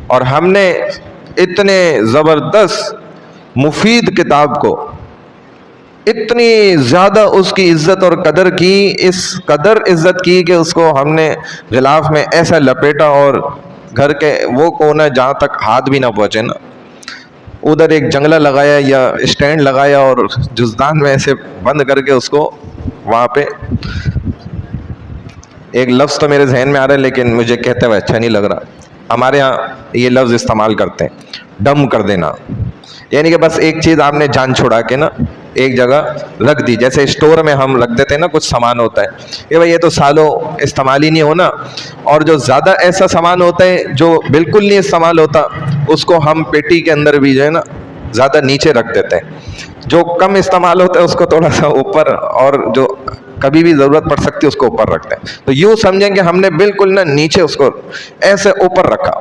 اور ہم نے اتنے زبردست مفید کتاب کو اتنی زیادہ اس کی عزت اور قدر کی، اس قدر عزت کی کہ اس کو ہم نے غلاف میں ایسا لپیٹا اور گھر کے وہ کونا جہاں تک ہاتھ بھی نہ پہنچے نا، ادھر ایک جنگلہ لگایا یا اسٹینڈ لگایا اور جزدان میں ایسے بند کر کے اس کو وہاں پہ، ایک لفظ تو میرے ذہن میں آ رہا ہے لیکن مجھے کہتے ہوئے اچھا نہیں لگ رہا، ہمارے ہاں یہ لفظ استعمال کرتے ہیں ڈم کر دینا، یعنی کہ بس ایک چیز آپ نے جان چھڑا کے نا ایک جگہ رکھ دی، جیسے اسٹور میں ہم رکھ دیتے ہیں نا کچھ سامان ہوتا ہے کہ بھائی یہ تو سالوں استعمال ہی نہیں ہونا، اور جو زیادہ ایسا سامان ہوتا ہے جو بالکل نہیں استعمال ہوتا اس کو ہم پیٹی کے اندر بھی جو ہے نا زیادہ نیچے رکھ دیتے ہیں، جو کم استعمال ہوتا ہے اس کو تھوڑا سا اوپر، اور جو کبھی بھی ضرورت پڑ سکتی ہے اس کو اوپر رکھتے ہیں۔ تو یوں سمجھیں کہ ہم نے بالکل نا نیچے اس کو ایسے اوپر رکھا،